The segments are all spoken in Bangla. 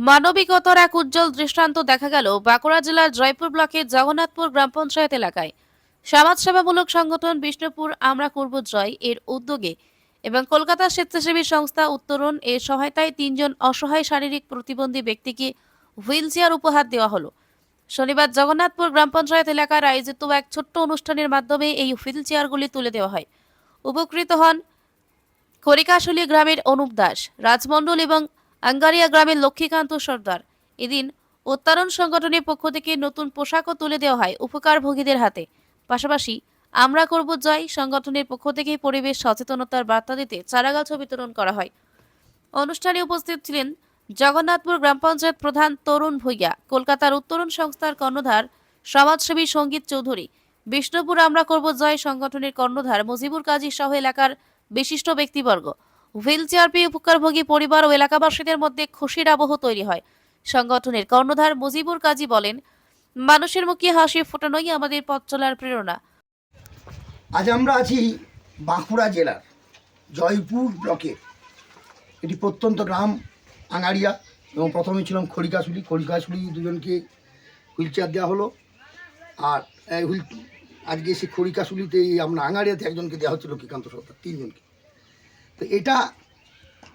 মানবিকতার এক উজ্জ্বল দৃষ্টান্ত দেখা গেল বাঁকুড়া জেলার জয়পুর ব্লকের জগন্নাথপুর গ্রাম পঞ্চায়েত এলাকায়। সমাজসেবামূলক সংগঠন বিষ্ণুপুর আমরা করব জয় এর উদ্যোগে এবং কলকাতা স্বেচ্ছাসেবী সংস্থা উত্তরণ এর সহায়তায় তিনজন অসহায় শারীরিক প্রতিবন্ধী ব্যক্তিকে হুইল চেয়ার উপহার দেওয়া হলো। শনিবার জগন্নাথপুর গ্রাম পঞ্চায়েত এলাকার আয়োজিত এক ছোট্ট অনুষ্ঠানের মাধ্যমে এই হুইল চেয়ারগুলি তুলে দেওয়া হয়। উপকৃত হন খড়িকাশুলি গ্রামের অনুপ দাস, রাজমণ্ডল এবং আঙ্গারিয়া গ্রামের লক্ষ্মীকান্ত সর্দার। এদিন উত্তরণ সংগঠনের পক্ষ থেকে নতুন পোশাকও তুলে দেওয়া হয় উপকারভোগীদের হাতে। পাশাপাশি আমরা করব জয় সংগঠনের পক্ষ থেকে পরিবেশ সচেতনতার বার্তা দিতে চারাগাছও বিতরণ করা হয়। অনুষ্ঠানে উপস্থিত ছিলেন জগন্নাথপুর গ্রাম পঞ্চায়েত প্রধান তরুণ ভূঁইয়া, কলকাতার উত্তরণ সংস্থার কর্ণধার সমাজসেবী সঙ্গীত চৌধুরী, বিষ্ণুপুর আমরা করব জয় সংগঠনের কর্ণধার মুজিবুর কাজী সহ এলাকার বিশিষ্ট ব্যক্তিবর্গ। হুইল চেয়ার পেয়ে উপকারভোগী পরিবার ও এলাকাবাসীদের মধ্যে খুশির আবহ তৈরি হয়। সংগঠনের কর্ণধার মুজিবুর কাজী বলেন, মানুষের মুখে হাসি ফোটানোই আমাদের পথ চলার প্রেরণা। আজ আমরা আছি বাঁকুড়া জেলার জয়পুর ব্লকের এটি প্রত্যন্ত গ্রাম আঙারিয়া, এবং প্রথমে ছিলাম খড়িকাশুলি দুজনকে হুইল চেয়ার দেওয়া হলো। আর আজকে সে খড়িকাশুলিতে আমরা আঙারিয়াতে একজনকে দেওয়া হচ্ছে লক্ষ্মীকান্ত সর্দার, তিনজনকে। তো এটা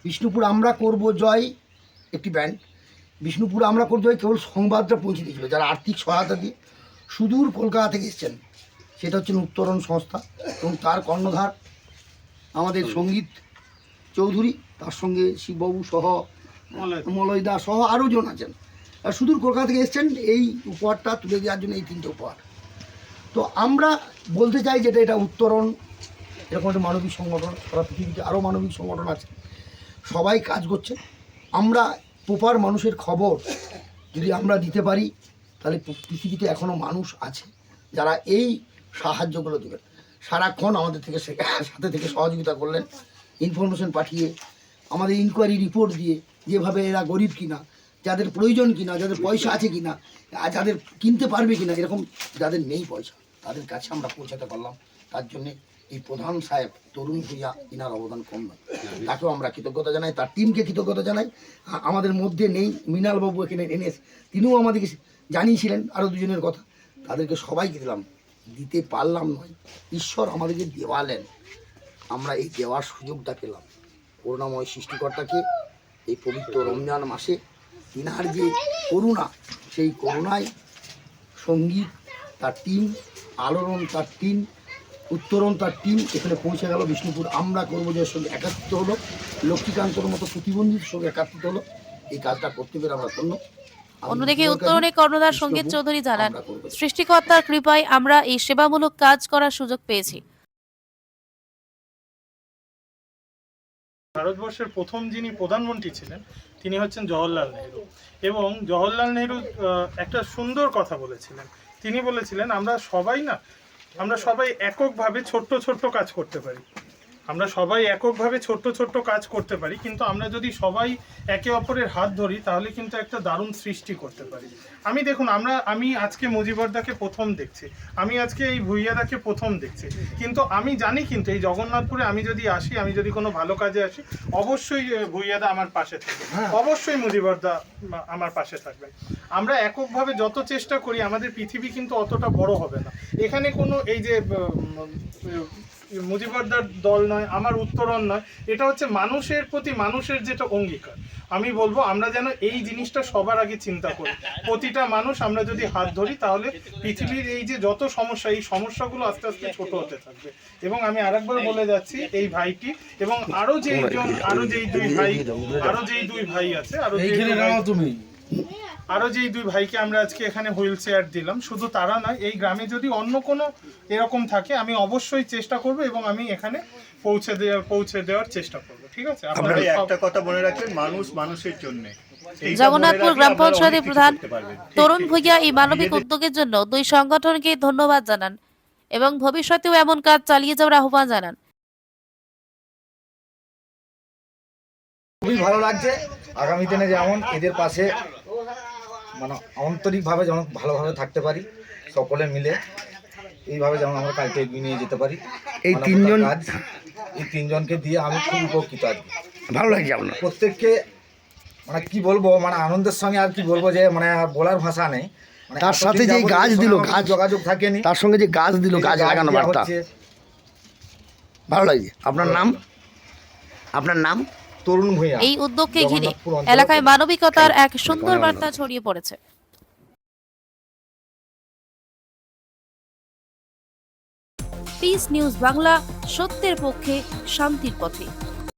বিষ্ণুপুর আমরা করব জয় একটি ব্যান্ড। বিষ্ণুপুর আমরা করব জয় কেবল সংবাদটা পৌঁছে দিয়েছিল যারা আর্থিক সহায়তা দিয়ে সুদূর কলকাতা থেকে এসছেন, সেটা হচ্ছে উত্তরণ সংস্থা এবং তার কর্ণধার আমাদের সঙ্গীত চৌধুরী, তার সঙ্গে শিববাবু সহ মলয়দা সহ আরও জন আছেন। আর সুদূর কলকাতা থেকে এসছেন এই উপহারটা তুলে দেওয়ার জন্য, এই তিনটে উপহার। তো আমরা বলতে চাই যেটা এটা উত্তরণ এরকম একটা মানবিক সংগঠন, সারা পৃথিবীতে আরও মানবিক সংগঠন আছে, সবাই কাজ করছে। আমরা প্রপার মানুষের খবর যদি আমরা দিতে পারি তাহলে পৃথিবীতে এখনও মানুষ আছে যারা এই সাহায্যগুলো দেবেন। সারাক্ষণ আমাদের থেকে সাথে থেকে সহযোগিতা করলেন, ইনফরমেশন পাঠিয়ে, আমাদের ইনকোয়ারি রিপোর্ট দিয়ে, যেভাবে এরা গরিব কিনা, যাদের প্রয়োজন কিনা, যাদের পয়সা আছে কিনা, যাদের কিনতে পারবে কিনা, এরকম যাদের নেই পয়সা তাদের কাছে আমরা পৌঁছাতে পারলাম। তার জন্যে এই প্রধান সাহেব তরুণ ভূঁইয়া ইনার অবদান কম নয়, তাকেও আমরা কৃতজ্ঞতা জানাই, তার টিমকে কৃতজ্ঞতা জানাই। আমাদের মধ্যে নেই মৃণালবাবু, এখানে এনেস, তিনিও আমাদেরকে জানিয়েছিলেন আরও দুজনের কথা, তাদেরকে সবাইকে দিলাম, দিতে পারলাম নয়, ঈশ্বর আমাদেরকে দেওয়ালেন, আমরা এই দেওয়ার সুযোগটা পেলাম। করুণাময় সৃষ্টিকর্তাকে এই পবিত্র রমজান মাসে তিনার যে করুণা, সেই করুণায় সঙ্গীত তার টিম, আলোড়ন তার টিম, উত্তরণ তার টিম এখানে পৌঁছে গেল। বিষ্ণুপুর আমরা করব জয়ের সঙ্গে একাত্রিত হলো, লক্ষ্মীকান্তর মতো প্রতিবন্ধীর সঙ্গে একাত্রিত হলো। এই কাজটা করতে পেরে আমরা ধন্য। অন্যদিকে উত্তরণের কর্ণধার সঙ্গীত চৌধুরী জানান, সৃষ্টিকর্তার কৃপায় আমরা এই সেবামূলক কাজ করার সুযোগ পেয়েছি। ভারতবর্ষের প্রথম যিনি প্রধানমন্ত্রী ছিলেন তিনি হচ্ছেন জওহরলাল নেহরু, এবং জওহরলাল নেহরু একটা সুন্দর কথা বলেছিলেন। তিনি বলেছিলেন আমরা সবাই এককভাবে ছোট্ট ছোট্ট কাজ করতে পারি, কিন্তু আমরা যদি সবাই একে অপরের হাত ধরি তাহলে কিন্তু একটা দারুণ সৃষ্টি করতে পারি। আমি আজকে মুজিবরদাকে প্রথম দেখছি, আমি আজকে এই ভূঁইয়াদাকে প্রথম দেখছি, কিন্তু আমি জানি কিন্তু এই জগন্নাথপুরে আমি যদি কোনো ভালো কাজে আসি, অবশ্যই ভূঁইয়াদা আমার পাশে থাকবে, অবশ্যই মুজিবরদা আমার পাশে থাকবেন। আমরা এককভাবে যত চেষ্টা করি আমাদের পৃথিবী কিন্তু অতটা বড় হবে না। এখানে কোনো এই যে মুজিবরদার দল নয়, আমার উত্তরণ নয়, এটা হচ্ছে মানুষের প্রতি মানুষের যেটা অঙ্গীকার। আমি বলবো আমরা যেন এই জিনিসটা সবার আগে চিন্তা করি, প্রতিটা মানুষ আমরা যদি হাত ধরি তাহলে পৃথিবীর এই যে যত সমস্যা, এই সমস্যাগুলো আস্তে আস্তে ছোট হতে থাকবে। এবং আমি আরেকবার বলে যাচ্ছি, এই ভাইটি এবং আরো যেই দুই ভাই আছে, আরো যেই দুই ভাইকে আমরা আজকে এখানে হুইল চেয়ার দিলাম, শুধু তারা নয়, এই গ্রামে যদি অন্য কোনো এরকম থাকে আমি অবশ্যই চেষ্টা করব এবং আমি এখানে পৌঁছে দেওয়ার চেষ্টা করব। ঠিক আছে, আপনারা একটা কথা মনে রাখবেন, মানুষ মানুষের জন্য। জগন্নাথপুর গ্রাম পঞ্চায়েতের প্রধান তরুণ ভূঁইয়া এই মানবিক উদ্যোগের জন্য দুই সংগঠনকে ধন্যবাদ জানান এবং ভবিষ্যতেও এমন কাজ চালিয়ে যাওয়ার আহ্বান জানান। খুবই ভালো লাগছে, আগামী দিনে যেমন এদের পাশে আন্তরিকভাবে যেমন ভালোভাবে থাকতে পারি, সকলে মিলে এইভাবে যেমন আমরা কাজটা এগিয়ে নিয়ে যেতে পারি। এই তিনজনকে দিয়ে আমি খুব উপকৃত আজকে, ভালো লাগছে আপনার প্রত্যেককে মানে কি বলবো, মানে আনন্দের সঙ্গে আর কি বলবো যে মানে আর বলার ভাষা নেই। মানে তার সাথে এতদিন যে যাবত গাছ এর দিল, সঙ্গে আমার গাছ যোগাযোগ থাকেনি। তার সঙ্গে যে গাছ দিল, এই যে গাছ লাগানো দেওয়া বার্তা, হচ্ছে, ভালো লাগছে। আপনার নাম? আপনার নাম? তরুণ ভূঁইয়া। এই উদ্যোগকে ঘিরে জগন্নাথপুর অঞ্চল। এলাকায় মানবিকতার এক সুন্দর বার্তা ছড়িয়ে পড়েছে। পিস নিউজ বাংলা, সত্যের পক্ষে, শান্তির পথে।